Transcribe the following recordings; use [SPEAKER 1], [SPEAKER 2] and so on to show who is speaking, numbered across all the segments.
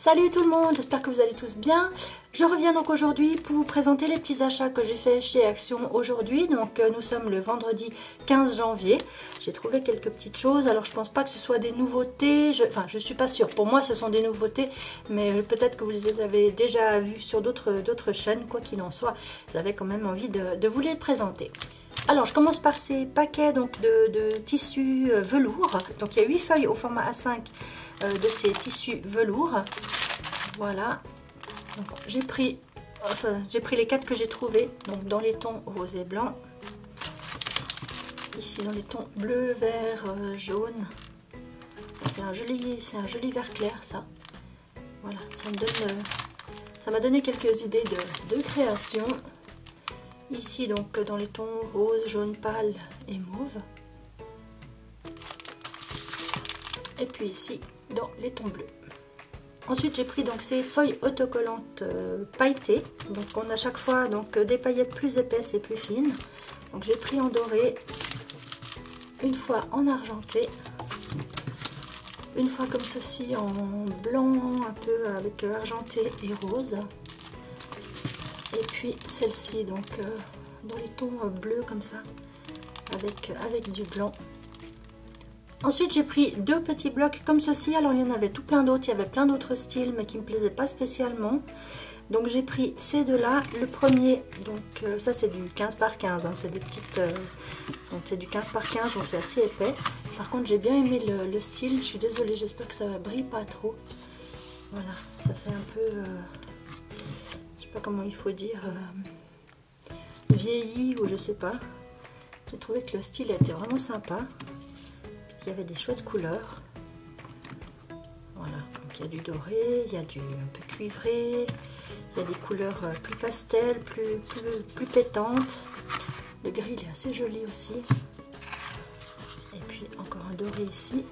[SPEAKER 1] Salut tout le monde, j'espère que vous allez tous bien. Je reviens donc aujourd'hui pour vous présenter les petits achats que j'ai fait chez Action aujourd'hui. Donc nous sommes le vendredi 15 janvier. J'ai trouvé quelques petites choses. Alors je pense pas que ce soit des nouveautés. Je suis pas sûre. Pour moi ce sont des nouveautés. Mais peut-être que vous les avez déjà vues sur d'autres chaînes. Quoi qu'il en soit, j'avais quand même envie de vous les présenter. Alors je commence par ces paquets donc, de tissus velours. Donc il y a 8 feuilles au format A5 de ces tissus velours. Voilà. J'ai pris les 4 que j'ai trouvés donc dans les tons rose et blanc. Ici dans les tons bleu, vert, jaune. C'est un joli vert clair ça. Voilà, ça m'a donné quelques idées de création. Ici donc dans les tons rose, jaune pâle et mauve. Et puis ici dans les tons bleus. Ensuite j'ai pris donc ces feuilles autocollantes pailletées. Donc on a à chaque fois donc des paillettes plus épaisses et plus fines. Donc j'ai pris en doré, une fois en argenté, une fois comme ceci en blanc un peu avec argenté et rose. Et puis celle-ci donc dans les tons bleus comme ça avec du blanc. Ensuite j'ai pris 2 petits blocs comme ceci. Alors il y en avait tout plein d'autres, il y avait plein d'autres styles mais qui ne me plaisaient pas spécialement. Donc j'ai pris ces deux là. Le premier, donc ça c'est du 15 par 15, hein, c'est des petites c'est du 15 par 15 donc c'est assez épais. Par contre j'ai bien aimé le style, je suis désolée, j'espère que ça ne brille pas trop. Voilà, ça fait un peu je sais pas comment il faut dire, vieilli ou je sais pas. J'ai trouvé que le style était vraiment sympa. Il y avait des chouettes couleurs. Voilà, donc il y a du doré, il y a du un peu cuivré, il y a des couleurs plus pastel, plus pétantes. Le gris il est assez joli aussi. Et puis encore un doré ici.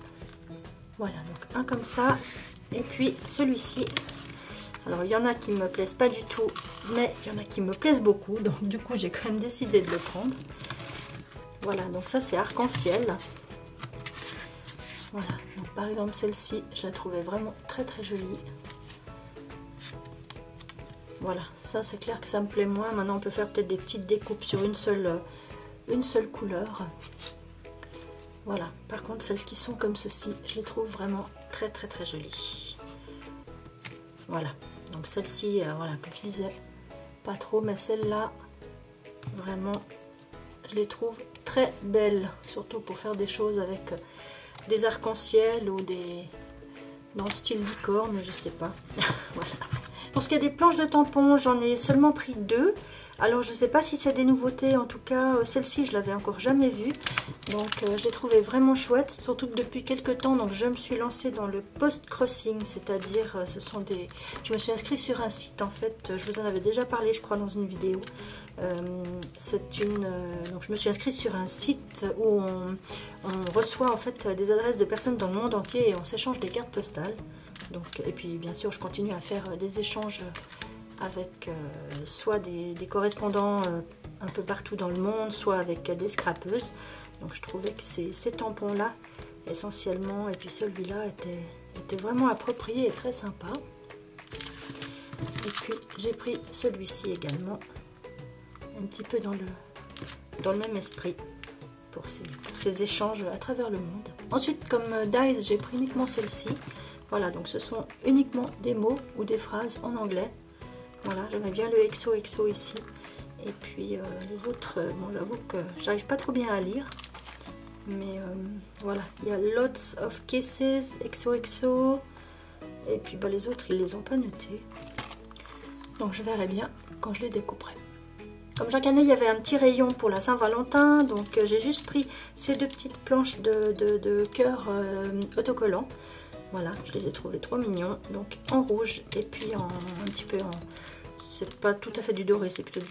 [SPEAKER 1] Voilà, donc un comme ça. Et puis celui-ci. Alors il y en a qui me plaisent pas du tout, mais il y en a qui me plaisent beaucoup. Donc du coup j'ai quand même décidé de le prendre. Voilà, donc ça c'est arc-en-ciel. Voilà, donc par exemple celle-ci, je la trouvais vraiment très jolie. Voilà, ça c'est clair que ça me plaît moins. Maintenant on peut faire peut-être des petites découpes sur une seule couleur. Voilà, par contre celles qui sont comme ceci, je les trouve vraiment très jolies. Voilà, donc celle-ci, voilà, comme je disais, pas trop, mais celle-là, vraiment, je les trouve très belles. Surtout pour faire des choses avec des arcs-en-ciel ou dans le style licorne, je sais pas. Voilà. Pour ce qui est des planches de tampons, j'en ai seulement pris 2. Alors je sais pas si c'est des nouveautés, en tout cas celle-ci je l'avais encore jamais vue. Donc je l'ai trouvée vraiment chouette, surtout que depuis quelques temps donc je me suis lancée dans le post-crossing, c'est-à-dire je me suis inscrite sur un site en fait, je vous en avais déjà parlé je crois dans une vidéo. Donc je me suis inscrite sur un site où on reçoit en fait des adresses de personnes dans le monde entier et on s'échange des cartes postales. Donc, et puis bien sûr je continue à faire des échanges avec soit des correspondants un peu partout dans le monde, soit avec des scrapeuses. Donc je trouvais que ces tampons là essentiellement, et puis celui-là était vraiment approprié et très sympa. Et puis j'ai pris celui-ci également, un petit peu dans le même esprit pour ces échanges à travers le monde. Ensuite comme dies j'ai pris uniquement celle-ci. Voilà, donc ce sont uniquement des mots ou des phrases en anglais. Voilà, j'aimais bien le XOXO ici. Et puis les autres, bon j'avoue que j'arrive pas trop bien à lire. Mais voilà, il y a lots of kisses, XOXO. Et puis bah, les autres, ils les ont pas notés. Donc je verrai bien quand je les découperai. Comme chaque année, il y avait un petit rayon pour la Saint-Valentin. Donc j'ai juste pris ces 2 petites planches de cœur autocollants. Voilà, je les ai trouvés trop mignons. Donc en rouge et puis un petit peu en... C'est pas tout à fait du doré, c'est plutôt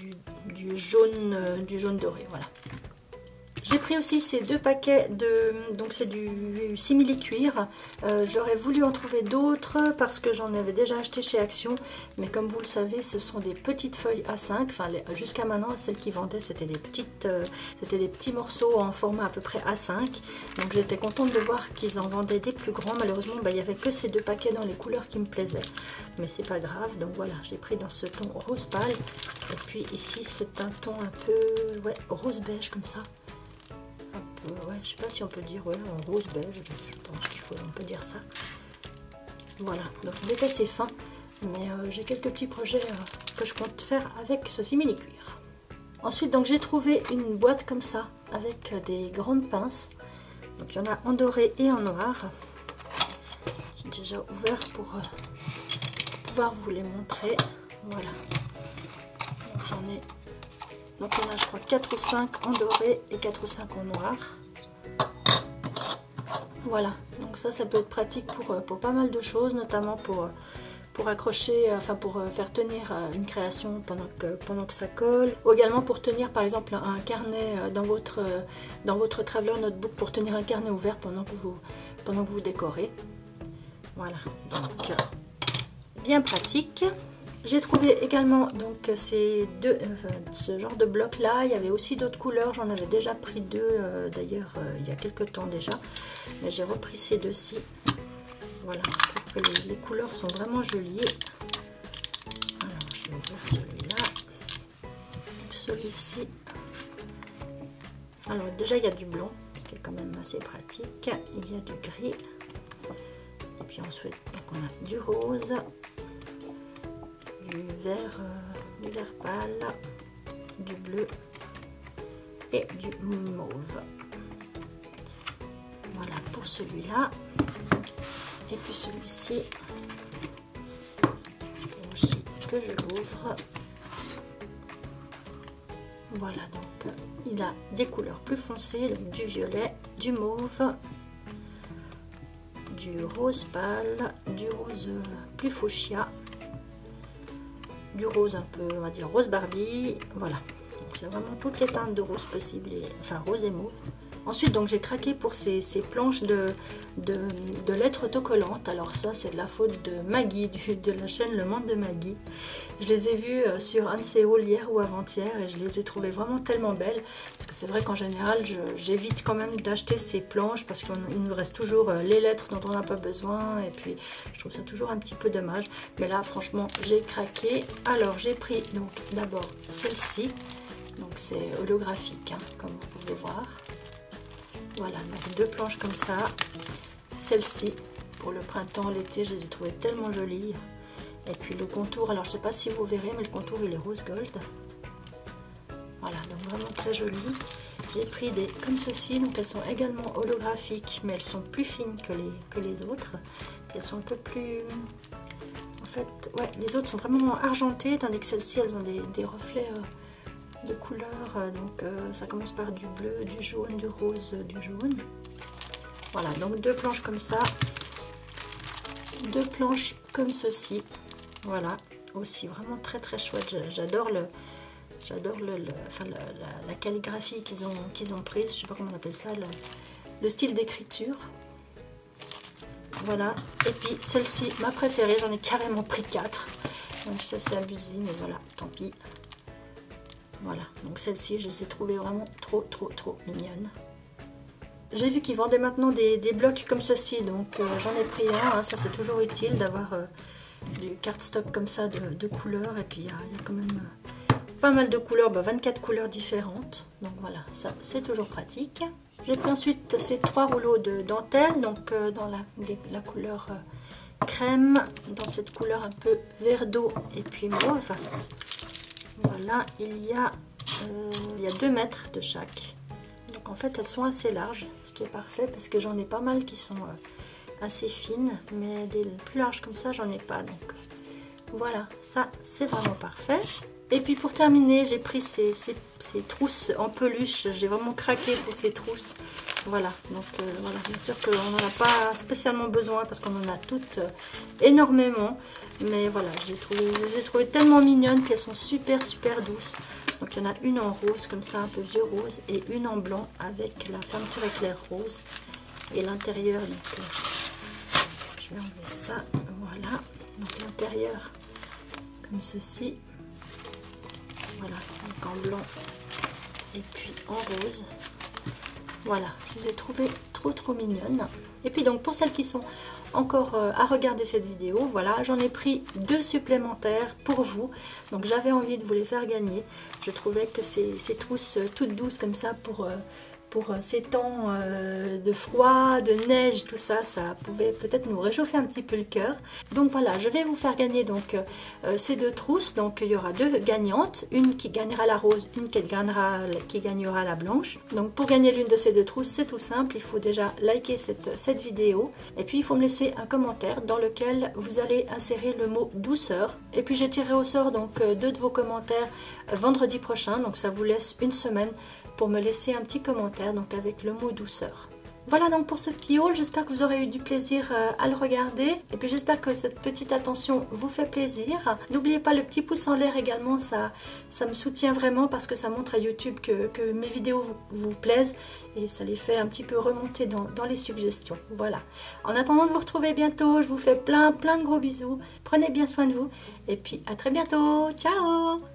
[SPEAKER 1] du jaune doré, voilà. J'ai pris aussi ces 2 paquets de... Donc c'est du simili-cuir. J'aurais voulu en trouver d'autres parce que j'en avais déjà acheté chez Action. Mais comme vous le savez, ce sont des petites feuilles A5. Enfin, jusqu'à maintenant, celles qui vendaient, c'était des petits morceaux en format à peu près A5. Donc j'étais contente de voir qu'ils en vendaient des plus grands. Malheureusement, il n'y avait que ces 2 paquets dans les couleurs qui me plaisaient. Mais c'est pas grave. Donc voilà, j'ai pris dans ce ton rose pâle. Et puis ici, c'est un ton un peu rose beige comme ça. Ouais, je sais pas si on peut dire en rose beige, je pense on peut dire ça. Voilà, donc il est assez fin, mais j'ai quelques petits projets que je compte faire avec ce simili-cuir. Ensuite, donc j'ai trouvé une boîte comme ça avec des grandes pinces. Donc il y en a en doré et en noir. J'ai déjà ouvert pour pouvoir vous les montrer. Voilà. Donc j'en ai. Donc il y en a je crois 4 ou 5 en doré et 4 ou 5 en noir. Voilà, donc ça peut être pratique pour pas mal de choses, notamment pour accrocher, enfin pour faire tenir une création pendant que ça colle. Ou également pour tenir par exemple un carnet dans votre Traveler Notebook, pour tenir un carnet ouvert pendant que vous décorez. Voilà, donc bien pratique. J'ai trouvé également donc ce genre de blocs là. Il y avait aussi d'autres couleurs, j'en avais déjà pris 2 d'ailleurs il y a quelques temps déjà, mais j'ai repris ces 2-ci. Voilà, je trouve que les couleurs sont vraiment jolies. Alors je vais ouvrir celui-là, celui-ci. Alors déjà il y a du blanc, ce qui est quand même assez pratique. Il y a du gris, et puis ensuite donc on a du rose, du vert pâle, du bleu et du mauve. Voilà pour celui-là. Et puis celui-ci aussi que je l'ouvre. Voilà, donc il a des couleurs plus foncées, donc du violet, du mauve, du rose pâle, du rose plus fuchsia, du rose un peu, on va dire rose Barbie. Voilà, donc c'est vraiment toutes les teintes de rose possibles, enfin rose et mauve. Ensuite, donc j'ai craqué pour ces planches de lettres autocollantes. Alors ça, c'est de la faute de Maggie, de la chaîne Le Monde de Maggie. Je les ai vues sur un de ses hauls hier ou avant-hier et je les ai trouvées vraiment tellement belles. Parce que c'est vrai qu'en général, j'évite quand même d'acheter ces planches parce qu'il nous reste toujours les lettres dont on n'a pas besoin. Et puis, je trouve ça toujours un petit peu dommage. Mais là, franchement, j'ai craqué. Alors, j'ai pris donc d'abord celle-ci. Donc c'est holographique, hein, comme vous pouvez voir. Voilà, donc 2 planches comme ça. Celle-ci, pour le printemps, l'été, je les ai trouvées tellement jolies. Et puis le contour, alors je ne sais pas si vous verrez, mais le contour il est rose gold. Voilà, donc vraiment très joli. J'ai pris des comme ceci, donc elles sont également holographiques, mais elles sont plus fines que les autres. Puis elles sont un peu plus... En fait, ouais, les autres sont vraiment argentées, tandis que celles-ci, elles ont des reflets... de couleurs, donc ça commence par du bleu, du jaune, du rose, du jaune. Voilà, donc 2 planches comme ça, 2 planches comme ceci. Voilà, aussi vraiment très très chouette. J'adore la calligraphie qu'ils ont prise, je sais pas comment on appelle ça, le style d'écriture. Voilà, et puis celle-ci, ma préférée, j'en ai carrément pris 4. Donc je suis assez abusée, mais voilà, tant pis. Voilà, donc celle-ci, je les ai trouvées vraiment trop mignonnes. J'ai vu qu'ils vendaient maintenant des blocs comme ceci, donc j'en ai pris un. Hein, ça, c'est toujours utile d'avoir du cardstock comme ça de couleurs. Et puis, il y a quand même pas mal de couleurs, 24 couleurs différentes. Donc voilà, ça, c'est toujours pratique. J'ai pris ensuite ces 3 rouleaux de dentelle, donc dans la couleur crème, dans cette couleur un peu vert d'eau et puis mauve. Voilà, il y a 2 mètres de chaque. Donc en fait elles sont assez larges, ce qui est parfait parce que j'en ai pas mal qui sont assez fines, mais des plus larges comme ça j'en ai pas. Donc voilà, ça c'est vraiment parfait. Et puis pour terminer, j'ai pris ces trousses en peluche. J'ai vraiment craqué pour ces trousses. Voilà, donc voilà, bien sûr qu'on n'en a pas spécialement besoin parce qu'on en a toutes énormément. Mais voilà, je les ai trouvées tellement mignonnes, puis elles sont super douces. Donc il y en a une en rose comme ça, un peu vieux rose, et une en blanc avec la fermeture éclair rose. Et l'intérieur, donc je vais enlever ça, voilà. Donc l'intérieur comme ceci, voilà, donc en blanc et puis en rose. Voilà, je les ai trouvées trop mignonnes. Et puis donc pour celles qui sont encore à regarder cette vidéo, voilà, j'en ai pris 2 supplémentaires pour vous. Donc j'avais envie de vous les faire gagner. Je trouvais que ces trousses toutes douces comme ça pour ces temps de froid, de neige, tout ça, ça pouvait peut-être nous réchauffer un petit peu le cœur. Donc voilà, je vais vous faire gagner donc ces 2 trousses. Donc il y aura 2 gagnantes, une qui gagnera la rose, une qui gagnera la blanche. Donc pour gagner l'une de ces 2 trousses, c'est tout simple, il faut déjà liker cette vidéo. Et puis il faut me laisser un commentaire dans lequel vous allez insérer le mot douceur. Et puis je tirerai au sort donc 2 de vos commentaires vendredi prochain, donc ça vous laisse une semaine pour me laisser un petit commentaire donc avec le mot douceur. Voilà donc pour ce petit haul, j'espère que vous aurez eu du plaisir à le regarder et puis j'espère que cette petite attention vous fait plaisir. N'oubliez pas le petit pouce en l'air également, ça me soutient vraiment parce que ça montre à YouTube que mes vidéos vous plaisent et ça les fait un petit peu remonter dans les suggestions. Voilà. En attendant de vous retrouver bientôt, je vous fais plein de gros bisous. Prenez bien soin de vous et puis à très bientôt. Ciao!